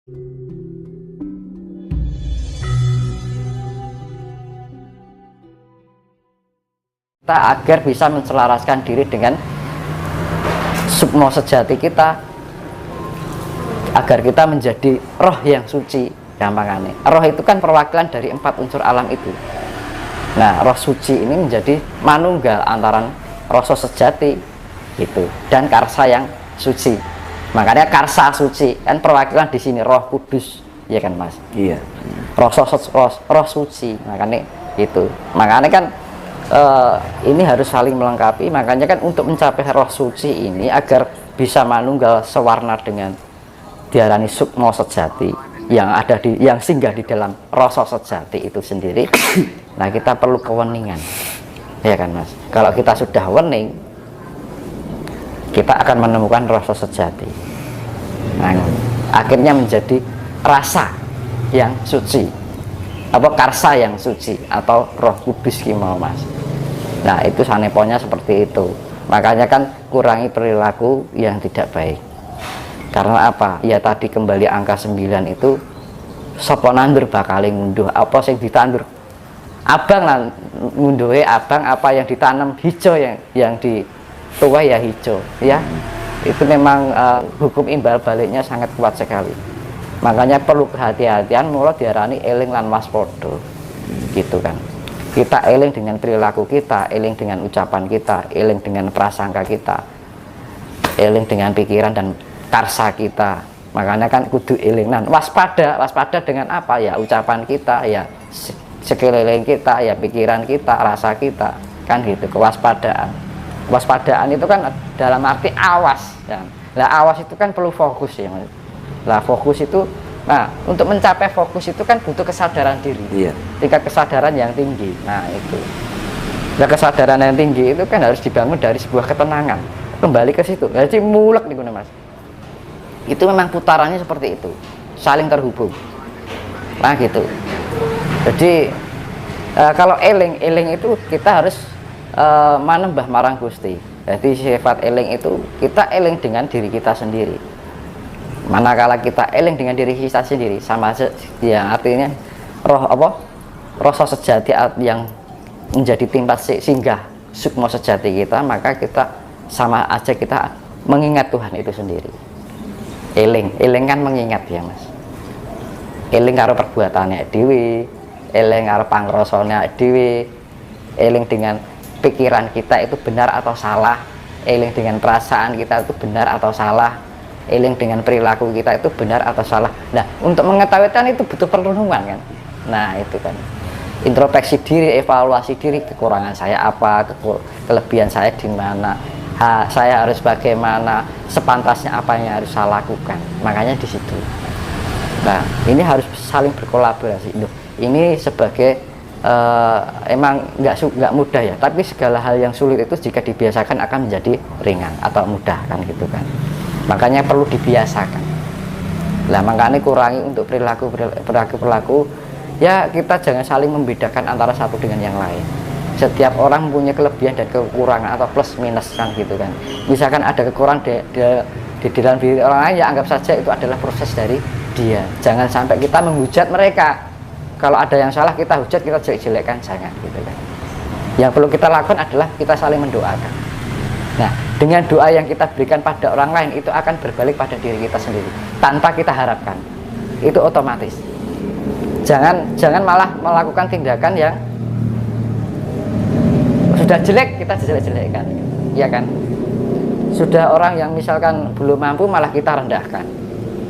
Kita agar bisa menselaraskan diri dengan sukmo sejati kita, agar kita menjadi roh yang suci. Gampangannya, roh itu kan perwakilan dari 4 unsur alam itu. Nah, roh suci ini menjadi manunggal antara rasa sejati itu dan karsa yang suci. Makanya karsa suci kan perwakilan di sini roh kudus, ya kan Mas? Iya. Roh suci, makanya itu. Makanya kan ini harus saling melengkapi. Makanya kan untuk mencapai roh suci ini agar bisa manunggal sewarna dengan diarani sukmo sejati yang singgah di dalam rasa sejati itu sendiri. Nah, kita perlu keweningan, ya kan Mas? Kalau kita sudah wening, kita akan menemukan rasa sejati. Nah, akhirnya menjadi rasa yang suci, apa karsa yang suci atau roh kudus kimau Mas. Nah, itu saneponya seperti itu. Makanya kan kurangi perilaku yang tidak baik. Karena apa? Ya tadi kembali angka 9 itu sapa nandur bakal ngunduh apa sing ditandur. Abang lah ngunduhe abang apa yang ditanam hijau yang dituai ya hijau ya. Itu memang hukum imbal baliknya sangat kuat sekali. Makanya perlu kehati-hatian mula diarani eling lan waspada. Gitu kan. Kita eling dengan perilaku kita, eling dengan ucapan kita, eling dengan prasangka kita, eling dengan pikiran dan karsa kita. Makanya kan kudu elingan, waspada dengan apa ya, ucapan kita ya, sekeliling kita ya, pikiran kita, rasa kita, kan gitu. Kewaspadaan itu kan dalam arti awas ya. Lah awas itu kan perlu fokus ya. Lah fokus itu, nah untuk mencapai fokus itu kan butuh kesadaran diri, iya. Tingkat kesadaran yang tinggi. Nah itu, nah kesadaran yang tinggi itu kan harus dibangun dari sebuah ketenangan. Kembali ke situ, jadi mulek nih Mas. Itu memang putarannya seperti itu, saling terhubung. Nah gitu. Jadi kalau eling itu kita harus manembah marang Gusti. Jadi sifat eling itu kita eling dengan diri kita sendiri. Manakala kita eling dengan diri kita sendiri, sama ya artinya rasa sejati yang menjadi tempat singgah sukmo sejati kita, maka kita sama aja kita mengingat Tuhan itu sendiri. Eling kan mengingat ya Mas. Eling karo perbuatannya dhewe, eling karo pangrasane dhewe, eling dengan pikiran kita itu benar atau salah, eling dengan perasaan kita itu benar atau salah, eling dengan perilaku kita itu benar atau salah. Nah, untuk mengetahui kan itu butuh perenungan kan. Nah, itu kan. Introspeksi diri, evaluasi diri, kekurangan saya apa, kelebihan saya di mana. Saya harus bagaimana, sepantasnya apa yang harus saya lakukan. Makanya di situ. Nah, ini harus saling berkolaborasi. Ini sebagai emang nggak mudah ya. Tapi segala hal yang sulit itu jika dibiasakan akan menjadi ringan atau mudah kan gitu kan. Makanya perlu dibiasakan. Nah, makanya kurangi untuk perilaku. Ya kita jangan saling membedakan antara satu dengan yang lain. Setiap orang mempunyai kelebihan dan kekurangan atau plus minus kan gitu kan. Misalkan ada kekurangan di dalam diri orang lain, ya anggap saja itu adalah proses dari dia. Jangan sampai kita menghujat mereka. Kalau ada yang salah kita hujat, kita jelek-jelekkan, jangan gitu kan. Yang perlu kita lakukan adalah kita saling mendoakan. Nah, dengan doa yang kita berikan pada orang lain itu akan berbalik pada diri kita sendiri tanpa kita harapkan. Itu otomatis. Jangan malah melakukan tindakan yang sudah jelek kita jelek-jelekkan, ya kan? Sudah orang yang misalkan belum mampu malah kita rendahkan,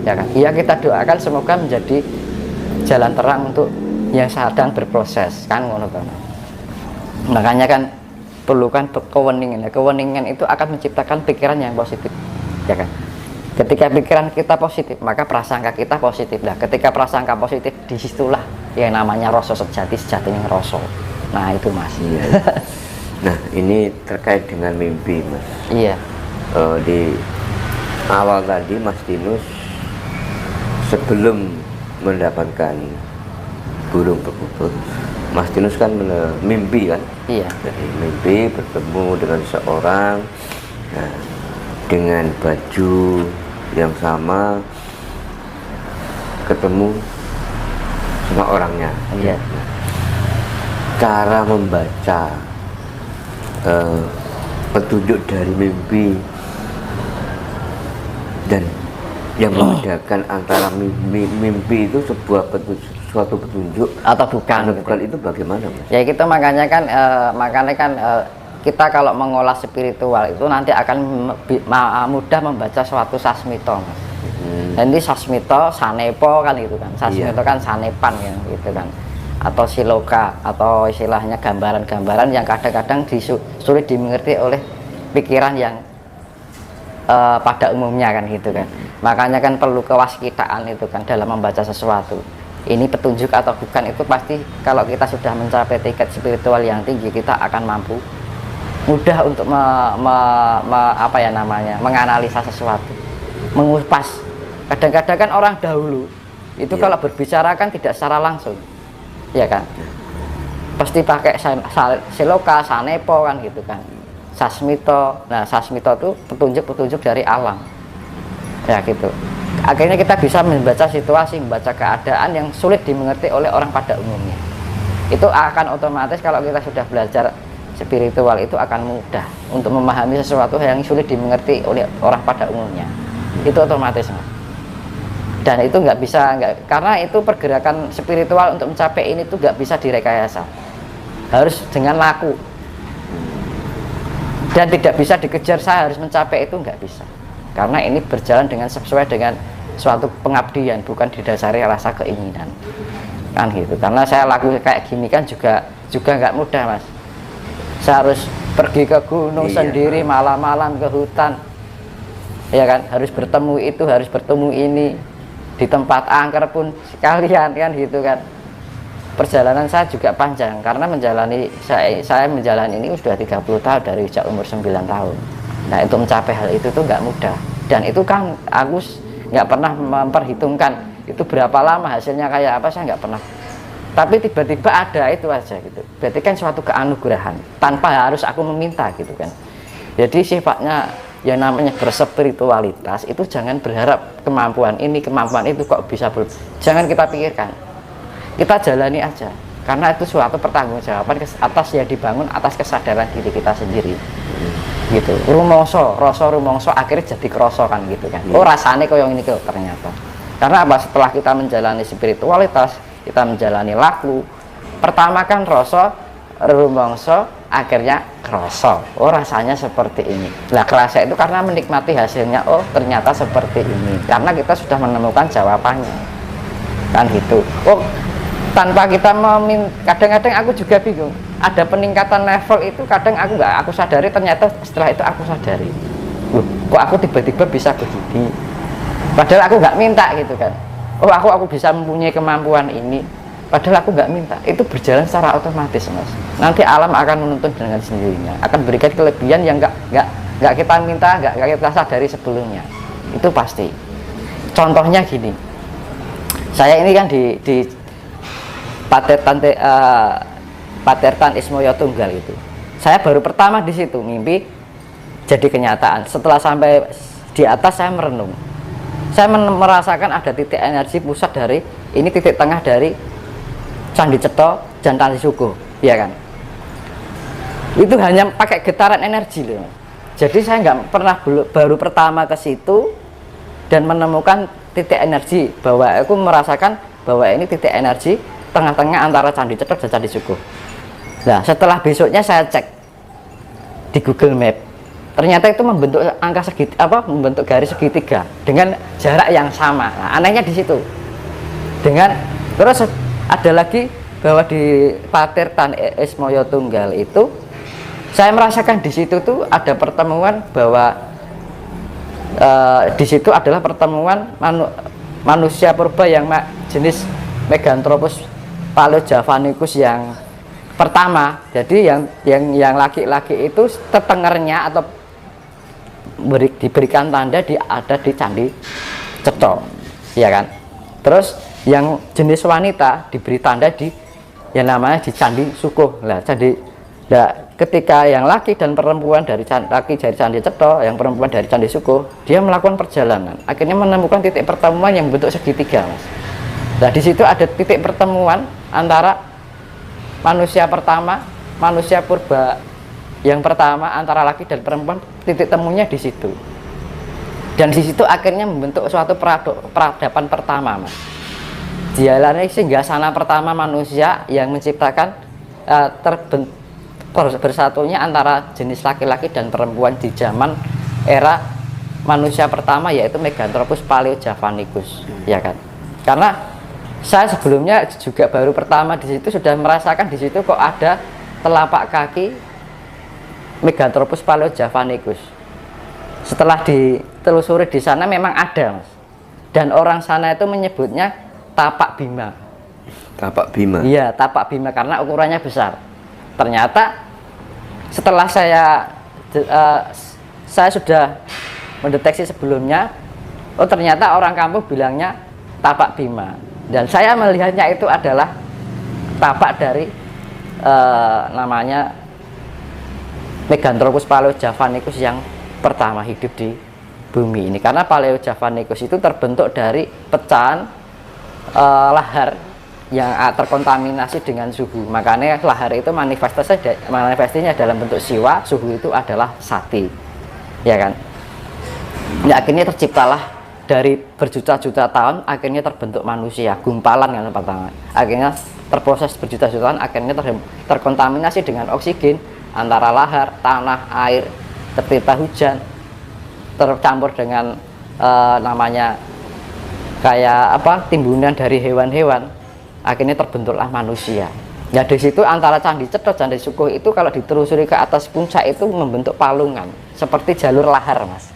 ya kan? Ya kita doakan semoga menjadi jalan terang untuk yang sedang berproses, kan ngono kan? Makanya kan perlukan keweningan. Keweningan itu akan menciptakan pikiran yang positif, ya kan? Ketika pikiran kita positif, maka prasangka kita positif. Nah, ketika prasangka positif, disitulah yang namanya rasa sejati yang rasa. Nah, itu Mas. Iya. Nah, ini terkait dengan mimpi, Mas. Iya. Di awal tadi Mas Dinus sebelum mendapatkan burung perkutut, Mas Dinus kan mimpi kan? Iya. Jadi mimpi bertemu dengan seorang, nah, dengan baju yang sama, ketemu sama orangnya. Iya. Cara membaca petunjuk dari mimpi dan yang membedakan antara mimpi itu suatu petunjuk Atau bukan, gitu. bukan itu bagaimana, Mas? Ya gitu, makanya kan kita kalau mengolah spiritual itu nanti akan mudah membaca suatu sasmito, Mas. Nanti sasmito, sanepo kan gitu kan. Sasmito kan sanepan ya, gitu kan. Atau siloka, atau istilahnya gambaran-gambaran yang kadang-kadang sulit dimengerti oleh pikiran yang pada umumnya kan gitu kan. Makanya kan perlu kewaskitaan itu kan dalam membaca sesuatu. Ini petunjuk atau bukan itu pasti kalau kita sudah mencapai tingkat spiritual yang tinggi, kita akan mampu mudah untuk menganalisa sesuatu, mengupas. Kadang-kadang kan orang dahulu itu kalau berbicara kan tidak secara langsung, ya kan, pasti pakai siloka, sanepo kan gitu kan, sasmito. Nah sasmito itu petunjuk-petunjuk dari alam, ya gitu. Akhirnya kita bisa membaca situasi, membaca keadaan yang sulit dimengerti oleh orang pada umumnya. Itu akan otomatis kalau kita sudah belajar spiritual itu akan mudah untuk memahami sesuatu yang sulit dimengerti oleh orang pada umumnya. Itu otomatis, Mas. Dan itu nggak bisa, karena itu pergerakan spiritual untuk mencapai ini tuh nggak bisa direkayasa, harus dengan laku, dan tidak bisa dikejar. Saya harus mencapai itu, nggak bisa, karena ini berjalan dengan sesuai dengan suatu pengabdian, bukan didasari rasa keinginan kan gitu. Karena saya laku kayak gini kan juga nggak mudah, Mas. Saya harus pergi ke gunung sendiri malam-malam, ke hutan, ya kan, harus bertemu itu, harus bertemu ini, di tempat angker pun sekalian kan gitu kan. Perjalanan saya juga panjang karena saya menjalani ini sudah 30 tahun dari sejak umur 9 tahun. Nah itu mencapai hal itu tuh nggak mudah, dan itu kan aku nggak pernah memperhitungkan itu berapa lama hasilnya kayak apa, saya nggak pernah. Tapi tiba-tiba ada itu aja gitu, berarti kan suatu keanugerahan tanpa harus aku meminta gitu kan. Jadi sifatnya yang namanya berspiritualitas itu jangan berharap kemampuan ini, kemampuan itu kok bisa jangan kita pikirkan, kita jalani aja, karena itu suatu pertanggungjawaban atas yang dibangun atas kesadaran diri kita sendiri gitu. Rasa rumongso akhirnya jadi kroso kan gitu kan. Oh rasanya kok yang ini kok ternyata. Karena apa? Setelah kita menjalani spiritualitas, kita menjalani laku, pertama kan rasa rumongso, akhirnya kroso. Oh rasanya seperti ini. Nah kerasa itu karena menikmati hasilnya. Oh ternyata seperti ini, karena kita sudah menemukan jawabannya kan gitu. Oh tanpa kita kadang-kadang aku juga bingung, ada peningkatan level itu kadang aku sadari, ternyata setelah itu aku sadari, loh kok aku tiba-tiba bisa begini, padahal aku nggak minta gitu kan. Oh aku bisa mempunyai kemampuan ini, padahal aku nggak minta. Itu berjalan secara otomatis, Mas. Nanti alam akan menuntun dengan sendirinya, akan berikan kelebihan yang nggak kita minta, nggak kita sadari sebelumnya. Itu pasti. Contohnya gini, saya ini kan di Patertan Ismoyo Tunggal itu, saya baru pertama di situ mimpi jadi kenyataan. Setelah sampai di atas saya merenung, saya merasakan ada titik energi pusat dari ini, titik tengah dari Candi Ceto dan Candi Sugo, ya kan. Itu hanya pakai getaran energi loh. Jadi saya nggak pernah, baru pertama ke situ dan menemukan titik energi, bahwa aku merasakan bahwa ini titik energi tengah-tengah antara Candi Ceto dan Candi Sugo. Nah setelah besoknya saya cek di Google Map, ternyata itu membentuk membentuk garis segitiga dengan jarak yang sama. Nah, anehnya di situ. Terus ada lagi bahwa di Patertan Ismoyo Tunggal itu saya merasakan di situ tuh ada pertemuan, bahwa di situ adalah pertemuan manusia purba yang jenis Meganthropus Paleojavanicus yang pertama. Jadi yang laki-laki itu tetengernya atau diberikan tanda ada di Candi Ceto, ya kan. Terus yang jenis wanita diberi tanda di yang namanya di Candi Sugo. Ketika yang laki dan perempuan dari Candi Ceto, yang perempuan dari Candi Sugo, dia melakukan perjalanan, akhirnya menemukan titik pertemuan yang bentuk segitiga, Mas. Nah, di situ ada titik pertemuan antara manusia pertama, manusia purba yang pertama antara laki dan perempuan, titik temunya di situ. Dan di situ akhirnya membentuk suatu peradaban pertama, Mas. Dialani singgasana pertama manusia yang menciptakan bersatunya antara jenis laki-laki dan perempuan di zaman era manusia pertama, yaitu Meganthropus paleojavanicus, ya kan? Karena saya sebelumnya juga baru pertama di situ sudah merasakan di situ kok ada telapak kaki Meganthropus paleojavanicus. Setelah ditelusuri di sana memang ada, Mas. Dan orang sana itu menyebutnya tapak bima. Tapak bima. Iya, tapak bima karena ukurannya besar. Ternyata setelah saya sudah mendeteksi sebelumnya, oh ternyata orang kampung bilangnya tapak bima. Dan saya melihatnya itu adalah tapak dari namanya Meganthropus paleojavanicus yang pertama hidup di bumi ini. Karena paleojavanicus itu terbentuk dari pecahan lahar yang terkontaminasi dengan suhu. Makanya lahar itu manifestasinya dalam bentuk siwa, suhu itu adalah sati, ya kan? Ya, akhirnya terciptalah dari berjuta-juta tahun, akhirnya terbentuk manusia, gumpalan kan pertama. Akhirnya terproses berjuta-juta tahun, akhirnya terkontaminasi dengan oksigen antara lahar, tanah, air, tertimpa hujan, tercampur dengan namanya kayak apa, timbunan dari hewan-hewan, akhirnya terbentuklah manusia. Ya, di situ antara Candi Cetro, Candi Sukuh itu kalau ditelusuri ke atas puncak itu membentuk palungan seperti jalur lahar, Mas.